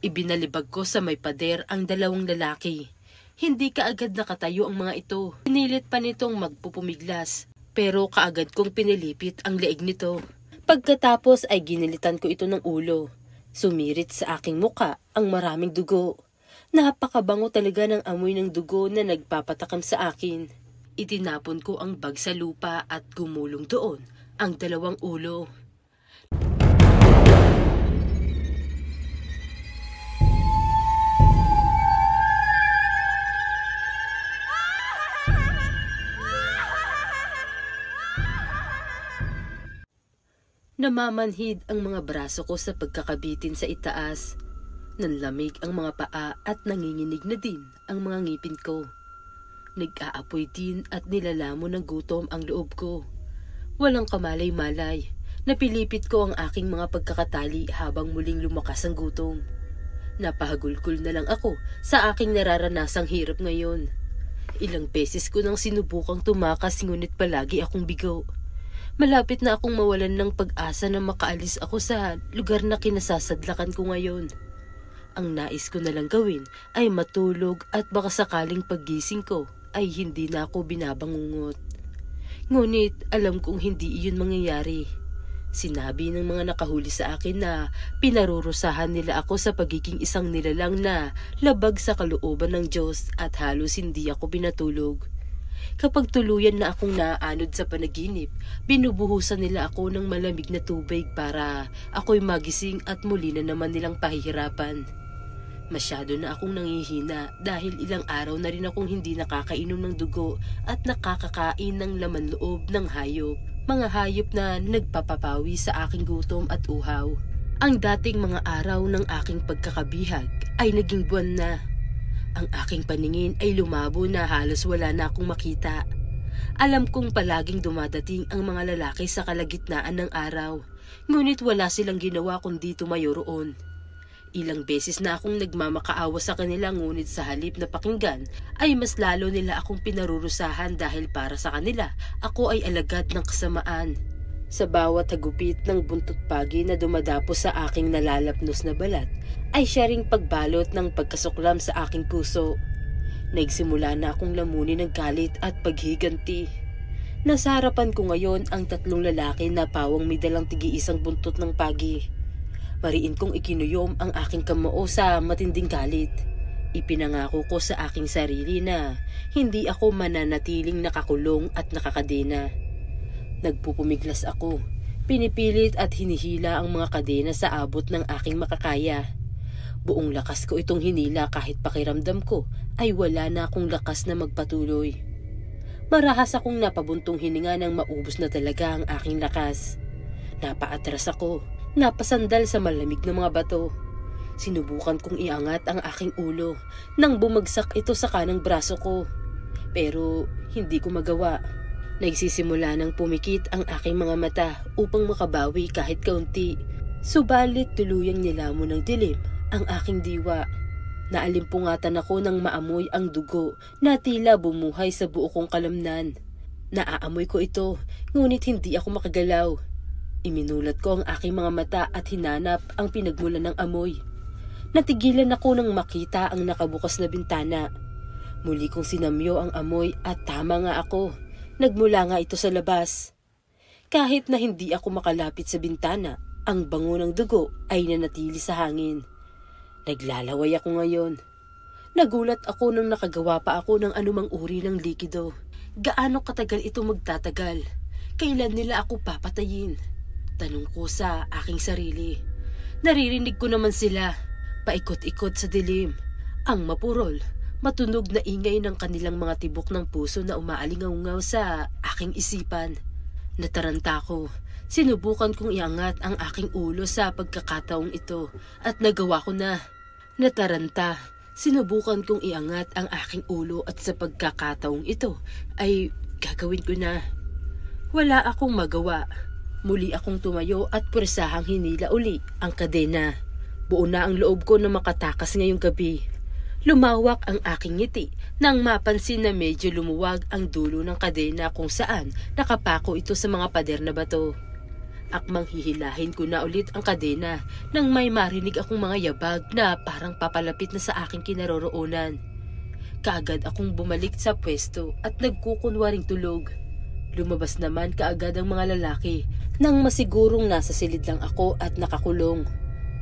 Ibinalibag ko sa may pader ang dalawang lalaki. Hindi kaagad nakatayo ang mga ito. Pinilit pa nitong magpupumiglas, pero kaagad kong pinilipit ang leeg nito. Pagkatapos ay ginilitan ko ito ng ulo. Sumirit sa aking muka ang maraming dugo. Napakabango talaga ng amoy ng dugo na nagpapatakam sa akin. Itinapon ko ang bag sa lupa at gumulong doon ang dalawang ulo. Namamanhid ang mga braso ko sa pagkakabitin sa itaas. Nanlamig ang mga paa at nanginginig na din ang mga ngipin ko. Nag-aapoy din at nilalamon ng gutom ang loob ko. Walang kamalay-malay. Napilipit ko ang aking mga pagkakatali habang muling lumakas ang gutom. Napahagulgol na lang ako sa aking nararanasang hirap ngayon. Ilang beses ko nang sinubukang tumakas ngunit palagi akong bigo. Malapit na akong mawalan ng pag-asa na makaalis ako sa lugar na kinasasadlakan ko ngayon. Ang nais ko na lang gawin ay matulog at baka sakaling paggising ko ay hindi na ako binabangungot. Ngunit alam kong hindi iyon mangyayari. Sinabi ng mga nakahuli sa akin na pinarurusahan nila ako sa pagiging isang nilalang na labag sa kalooban ng Diyos at halos hindi ako pinatulog. Kapag tuluyan na akong naaanod sa panaginip, binubuhusan nila ako ng malamig na tubig para ako'y magising at muli na naman nilang pahihirapan. Masyado na akong nangihina dahil ilang araw na rin akong hindi nakakainom ng dugo at nakakakain ng laman loob ng hayop. Mga hayop na nagpapapawi sa aking gutom at uhaw. Ang dating mga araw ng aking pagkakabihag ay naging buwan na. Ang aking paningin ay lumabo na halos wala na akong makita. Alam kong palaging dumadating ang mga lalaki sa kalagitnaan ng araw, ngunit wala silang ginawa kundi tumayo roon. Ilang beses na akong nagmamakaawa sa kanila ngunit sa halip na pakinggan ay mas lalo nila akong pinarurusahan dahil para sa kanila ako ay alagad ng kasamaan. Sa bawat hagupit ng buntot pagi na dumadapo sa aking nalalapnos na balat, ay siya ring pagbalot ng pagkasuklam sa aking puso. Nagsimula na akong lamunin ng galit at paghiganti. Nasa harapan ko ngayon ang tatlong lalaki na pawang may dalang tigi-isang buntot ng pagi. Mariin kong ikinuyom ang aking kamao sa matinding galit. Ipinangako ko sa aking sarili na hindi ako mananatiling nakakulong at nakakadena. Nagpupumiglas ako. Pinipilit at hinihila ang mga kadena sa abot ng aking makakaya. Buong lakas ko itong hinila kahit pakiramdam ko ay wala na akong lakas na magpatuloy. Marahas akong napabuntong hininga nang maubos na talaga ang aking lakas. Napaatras ako, napasandal sa malamig na mga bato. Sinubukan kong iangat ang aking ulo nang bumagsak ito sa kanang braso ko. Pero hindi ko magawa. Nagsisimula ng pumikit ang aking mga mata upang makabawi kahit kaunti. Subalit tuluyang nilamon ng dilim ang aking diwa. Naalimpungatan ako nang maamoy ang dugo na tila bumuhay sa buo kong kalamnan. Naaamoy ko ito, ngunit hindi ako makagalaw. Iminulat ko ang aking mga mata at hinanap ang pinagmulan ng amoy. Natigilan ako nang makita ang nakabukas na bintana. Muli kong sinamyo ang amoy at tama nga ako. Nagmula nga ito sa labas. Kahit na hindi ako makalapit sa bintana, ang bango ng dugo ay nanatili sa hangin. Naglalaway ako ngayon. Nagulat ako nang nakagawa pa ako ng anumang uri ng likido. Gaano katagal ito magtatagal? Kailan nila ako papatayin? Tanong ko sa aking sarili. Naririnig ko naman sila, paikot-ikot sa dilim. Ang mapurol. Matunog na ingay ng kanilang mga tibok ng puso na umaalingaw-ngaw sa aking isipan. Nataranta ko. Sinubukan kong iangat ang aking ulo sa pagkakataong ito at nagawa ko na. Nataranta. Sinubukan kong iangat ang aking ulo at sa pagkakataong ito ay gagawin ko na. Wala akong magawa. Muli akong tumayo at puresahang hinila uli ang kadena. Buo na ang loob ko na makatakas ngayong gabi. Lumawak ang aking ngiti nang mapansin na medyo lumuwag ang dulo ng kadena kung saan nakapako ito sa mga pader na bato. Akmang hihilahin ko na ulit ang kadena nang may marinig akong mga yabag na parang papalapit na sa aking kinaroroonan. Kaagad akong bumalik sa pwesto at nagkukunwaring tulog. Lumabas naman kaagad ang mga lalaki nang masigurong nasa silid lang ako at nakakulong.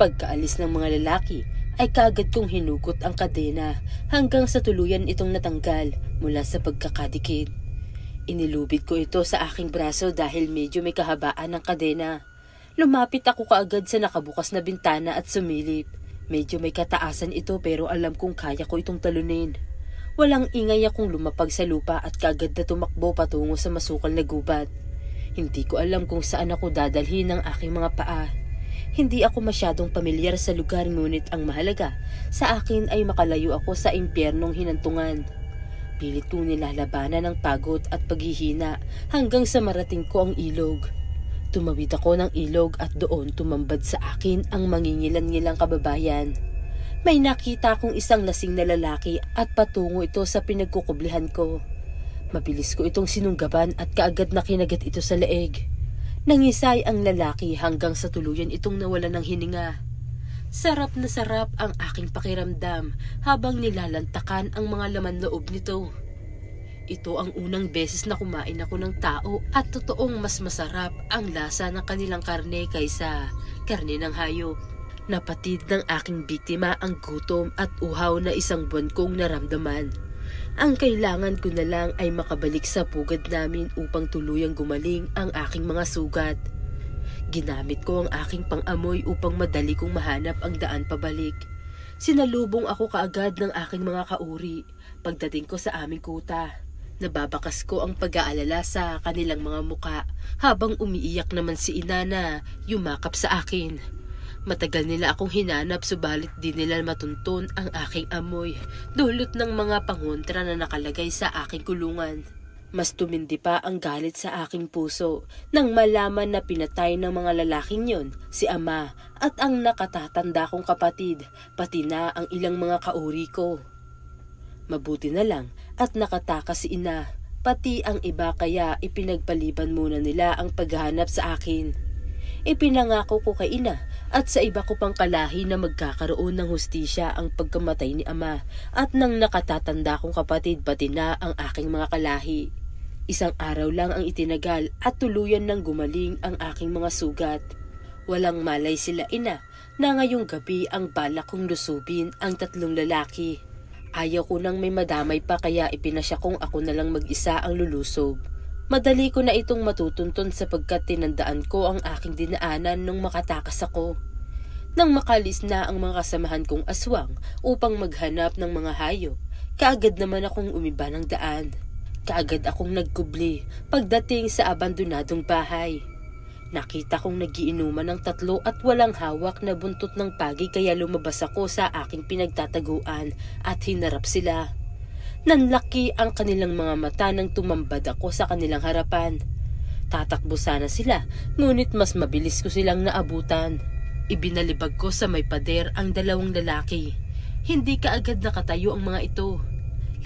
Pagkaalis ng mga lalaki ay kaagad kong hinugot ang kadena hanggang sa tuluyan itong natanggal mula sa pagkakadikit. Inilubid ko ito sa aking braso dahil medyo may kahabaan ng kadena. Lumapit ako kaagad sa nakabukas na bintana at sumilip. Medyo may kataasan ito pero alam kong kaya ko itong talunin. Walang ingay akong lumapag sa lupa at kaagad na tumakbo patungo sa masukal na gubat. Hindi ko alam kung saan ako dadalhin ng aking mga paa. Hindi ako masyadong pamilyar sa lugar ngunit ang mahalaga sa akin ay makalayo ako sa impyernong hinantungan. Pilit kong nilalabanan ng pagod at paghihina hanggang sa marating ko ang ilog. Tumawid ako ng ilog at doon tumambad sa akin ang mangingilan-ngilang kababayan. May nakita akong isang lasing na lalaki at patungo ito sa pinagkukublihan ko. Mabilis ko itong sinunggaban at kaagad na kinagat ito sa leeg. Nangisay ang lalaki hanggang sa tuluyan itong nawalan ng hininga. Sarap na sarap ang aking pakiramdam habang nilalantakan ang mga laman loob nito. Ito ang unang beses na kumain ako ng tao at totoong mas masarap ang lasa ng kanilang karne kaysa karne ng hayop. Napatid ng aking biktima ang gutom at uhaw na isang buwan kong naramdaman. Ang kailangan ko na lang ay makabalik sa pugad namin upang tuluyang gumaling ang aking mga sugat. Ginamit ko ang aking pang-amoy upang madali kong mahanap ang daan pabalik. Sinalubong ako kaagad ng aking mga kauri pagdating ko sa aming kuta. Nababakas ko ang pag-aalala sa kanilang mga muka habang umiiyak naman si ina na yumakap sa akin. Matagal nila akong hinanap subalit di nila matunton ang aking amoy dulot ng mga pangontra na nakalagay sa aking kulungan. Mas tumindi pa ang galit sa aking puso nang malaman na pinatay ng mga lalaking yon si ama at ang nakatatanda kong kapatid, pati na ang ilang mga kauri ko. Mabuti na lang at nakatakas si ina, pati ang iba kaya ipinagpaliban muna nila ang paghahanap sa akin. Ipinangako ko kay ina at sa iba ko pang kalahi na magkakaroon ng hustisya ang pagkamatay ni ama at ng nakatatanda kong kapatid pati na ang aking mga kalahi. Isang araw lang ang itinagal at tuluyan nang gumaling ang aking mga sugat. Walang malay sila ina na ngayong gabi ang balak kong lusubin ang tatlong lalaki. Ayaw ko nang may madamay pa kaya ipinasya kong ako na lang mag-isa ang lulusob. Madali ko na itong matutuntun sapagkat tinandaan ko ang aking dinaanan nung makatakas ako. Nang makalis na ang mga kasamahan kong aswang upang maghanap ng mga hayop, kaagad naman akong umiba ng daan. Kaagad akong nagkubli pagdating sa abandonadong bahay. Nakita kong nagiinuman ng tatlo at walang hawak na buntot ng pagi kaya lumabas ako sa aking pinagtataguan at hinarap sila. Nanlaki ang kanilang mga mata nang tumambad ako sa kanilang harapan. Tatakbo sana sila, ngunit mas mabilis ko silang naabutan. Ibinalibag ko sa may pader ang dalawang lalaki. Hindi kaagad nakatayo ang mga ito.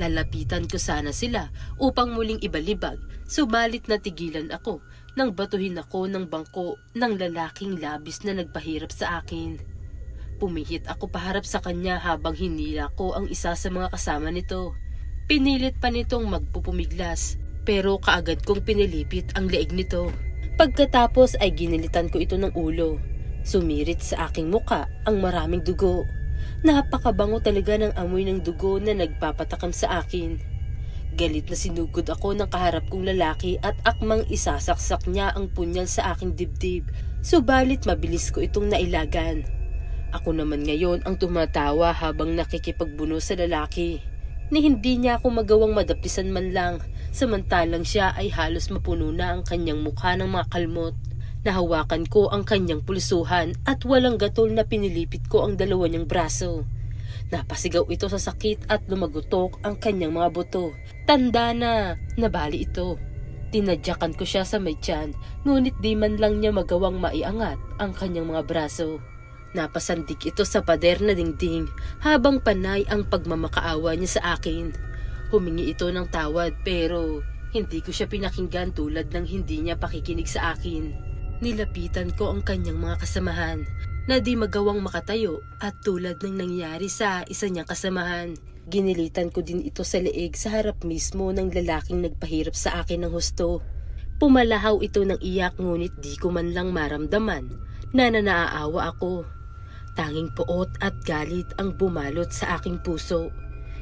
Lalapitan ko sana sila upang muling ibalibag, subalit natigilan ako nang batuhin ako ng bangko ng lalaking labis na nagpahirap sa akin. Pumihit ako paharap sa kanya habang hinila ko ang isa sa mga kasama nito. Pinilit pa nitong magpupumiglas pero kaagad kong pinilipit ang leeg nito. Pagkatapos ay ginilitan ko ito ng ulo. Sumirit sa aking muka ang maraming dugo. Napakabango talaga ng amoy ng dugo na nagpapatakam sa akin. Galit na sinugod ako ng kaharap kong lalaki at akmang isasaksak niya ang punyal sa aking dibdib. Subalit mabilis ko itong nailagan. Ako naman ngayon ang tumatawa habang nakikipagbuno sa lalaki. Ni hindi niya ako magawang madapisan man lang, samantalang siya ay halos mapuno na ang kanyang mukha ng mga kalmot. Nahawakan ko ang kanyang pulsuhan at walang gatol na pinilipit ko ang dalawa niyang braso. Napasigaw ito sa sakit at lumagutok ang kanyang mga buto. Tanda na, nabali ito. Tinadyakan ko siya sa may tiyan, ngunit di man lang niya magawang maiangat ang kanyang mga braso. Napasandik ito sa pader na dingding habang panay ang pagmamakaawa niya sa akin. Humingi ito ng tawad pero hindi ko siya pinakinggan tulad ng hindi niya pakikinig sa akin. Nilapitan ko ang kanyang mga kasamahan na di magawang makatayo at tulad ng nangyari sa isa niyang kasamahan. Ginilitan ko din ito sa leeg sa harap mismo ng lalaking nagpahirap sa akin ng husto. Pumalahaw ito ng iyak ngunit di ko man lang maramdaman na naaawa ako. Tanging poot at galit ang bumalot sa aking puso.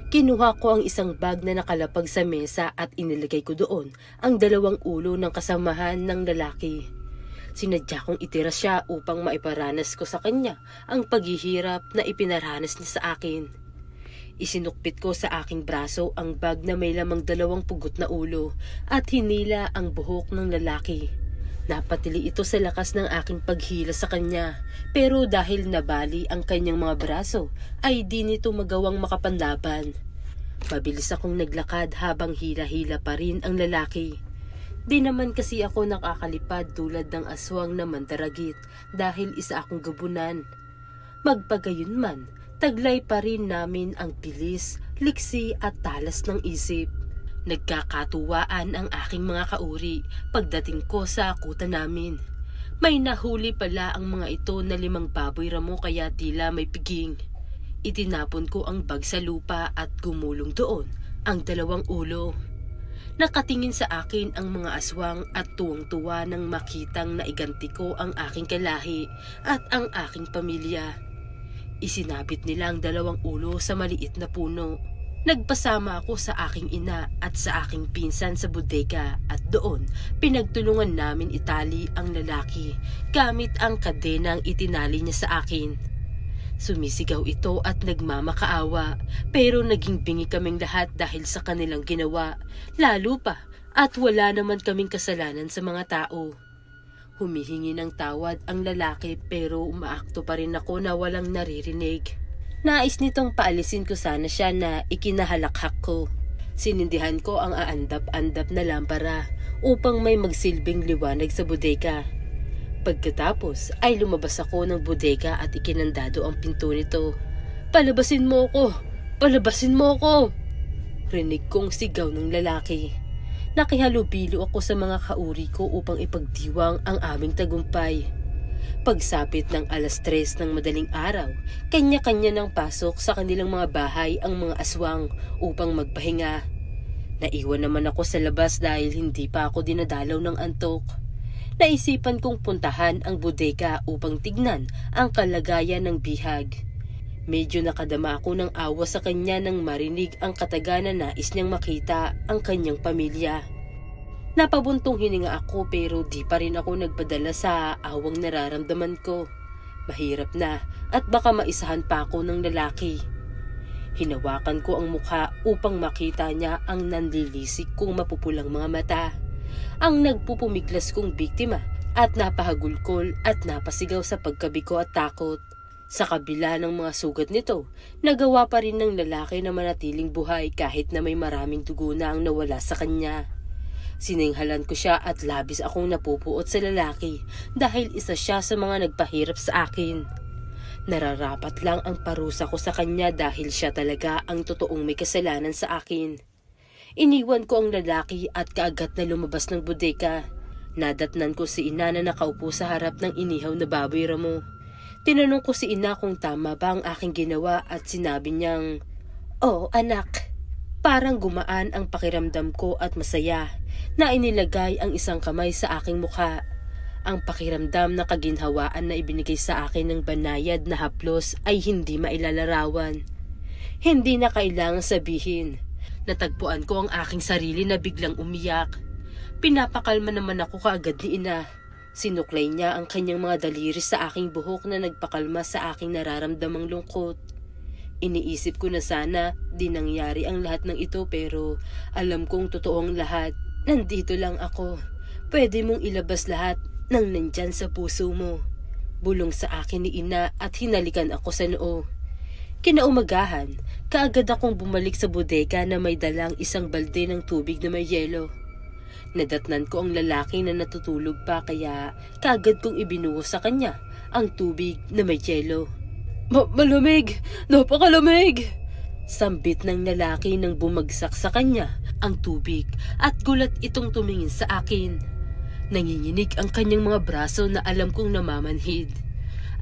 Kinuha ko ang isang bag na nakalapag sa mesa at inilagay ko doon ang 2 ulo ng kasamahan ng lalaki. Sinadya kong itira siya upang maiparanas ko sa kanya ang paghihirap na ipinaranas niya sa akin. Isinukpit ko sa aking braso ang bag na may lamang 2 pugot na ulo at hinila ang buhok ng lalaki. Napatili ito sa lakas ng aking paghila sa kanya, pero dahil nabali ang kanyang mga braso ay di nito magawang makapanlaban. Mabilis akong naglakad habang hila-hila pa rin ang lalaki. Di naman kasi ako nakakalipad tulad ng aswang na mandaragit dahil isa akong gabunan. Magpagayunman, taglay pa rin namin ang bilis, liksi at talas ng isip. Nagkakatuwaan ang aking mga kauri pagdating ko sa akutan namin. May nahuli pala ang mga ito na 5 baboy ramo kaya tila may piging. Itinapon ko ang bag sa lupa at gumulong doon ang 2 ulo. Nakatingin sa akin ang mga aswang at tuwang-tuwa nang makitang naiganti ko ang aking kalahi at ang aking pamilya. Isinabit nila ang 2 ulo sa maliit na puno. Nagpasama ako sa aking ina at sa aking pinsan sa bodega at doon pinagtulungan namin itali ang lalaki gamit ang kadenang itinali niya sa akin. Sumisigaw ito at nagmamakaawa pero naging bingi kaming lahat dahil sa kanilang ginawa, lalo pa at wala naman kaming kasalanan sa mga tao. Humihingi ng tawad ang lalaki pero umaakto pa rin ako na walang naririnig. Nais nitong paalisin ko sana siya na ikinahalakhak ko. Sinindihan ko ang aandap-andap na lampara upang may magsilbing liwanag sa bodega. Pagkatapos ay lumabas ako ng bodega at ikinandado ang pinto nito. "Palabasin mo ako! Palabasin mo ako!" Rinig kong sigaw ng lalaki. Nakihalubilo ako sa mga kauri ko upang ipagdiwang ang aming tagumpay. Pagsapit ng 3:00 ng madaling araw, kanya-kanya ng pasok sa kanilang mga bahay ang mga aswang upang magpahinga. Naiwan naman ako sa labas dahil hindi pa ako dinadalaw ng antok. Naisipan kong puntahan ang bodega upang tignan ang kalagayan ng bihag. Medyo nakadama ako ng awa sa kanya nang marinig ang kataga na nais niyang makita ang kanyang pamilya. Napabuntong hininga ako pero di pa rin ako nagpadala sa awang nararamdaman ko. Mahirap na at baka maisahan pa ako ng lalaki. Hinawakan ko ang mukha upang makita niya ang nanlilisik kong mapupulang mga mata. Ang nagpupumiglas kong biktima at napahagulkol at napasigaw sa pagkabiko at takot. Sa kabila ng mga sugat nito, nagawa pa rin ng lalaki na manatiling buhay kahit na may maraming dugo na ang nawala sa kanya. Sininghalan ko siya at labis akong napupuot sa lalaki dahil isa siya sa mga nagpahirap sa akin. Nararapat lang ang parusa ko sa kanya dahil siya talaga ang totoong may kasalanan sa akin. Iniwan ko ang lalaki at kaagad na lumabas ng bodega. Nadatnan ko si ina na nakaupo sa harap ng inihaw na baboy ramo. Tinanong ko si ina kung tama ba ang aking ginawa at sinabi niyang, "Oh anak." Parang gumaan ang pakiramdam ko at masaya na inilagay ang isang kamay sa aking mukha. Ang pakiramdam na kaginhawaan na ibinigay sa akin ng banayad na haplos ay hindi mailalarawan. Hindi na kailangang sabihin. Natagpuan ko ang aking sarili na biglang umiyak. Pinapakalma naman ako kaagad ni ina. Sinuklay niya ang kanyang mga daliri sa aking buhok na nagpakalma sa aking nararamdamang lungkot. Iniisip ko na sana di nangyari ang lahat ng ito pero alam kong totoong lahat. Nandito lang ako. Pwede mong ilabas lahat ng nandyan sa puso mo. Bulong sa akin ni ina at hinalikan ako sa noo. Kinaumagahan, kaagad akong bumalik sa bodega na may dalang isang balde ng tubig na may yelo. Nadatnan ko ang lalaki na natutulog pa kaya kaagad kong ibinuhos sa kanya ang tubig na may yelo. Malamig! Napakalamig! Sambit ng lalaki nang bumagsak sa kanya ang tubig at gulat itong tumingin sa akin. Nanginginig ang kanyang mga braso na alam kong namamanhid.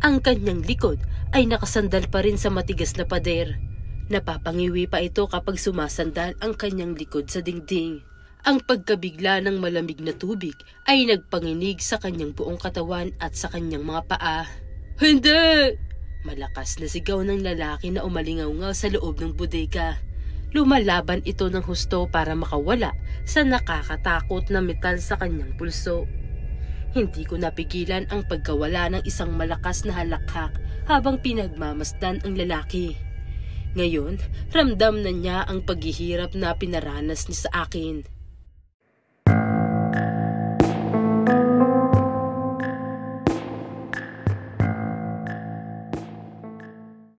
Ang kanyang likod ay nakasandal pa rin sa matigas na pader. Napapangiwi pa ito kapag sumasandal ang kanyang likod sa dingding. Ang pagkabigla ng malamig na tubig ay nagpanginig sa kanyang buong katawan at sa kanyang mga paa. Hindi! Malakas na sigaw ng lalaki na umalingaw-ngaw sa loob ng bodega. Lumalaban ito ng husto para makawala sa nakakatakot na metal sa kanyang pulso. Hindi ko napigilan ang pagkawala ng isang malakas na halakhak habang pinagmamasdan ang lalaki. Ngayon, ramdam na niya ang paghihirap na pinaranas niya sa akin.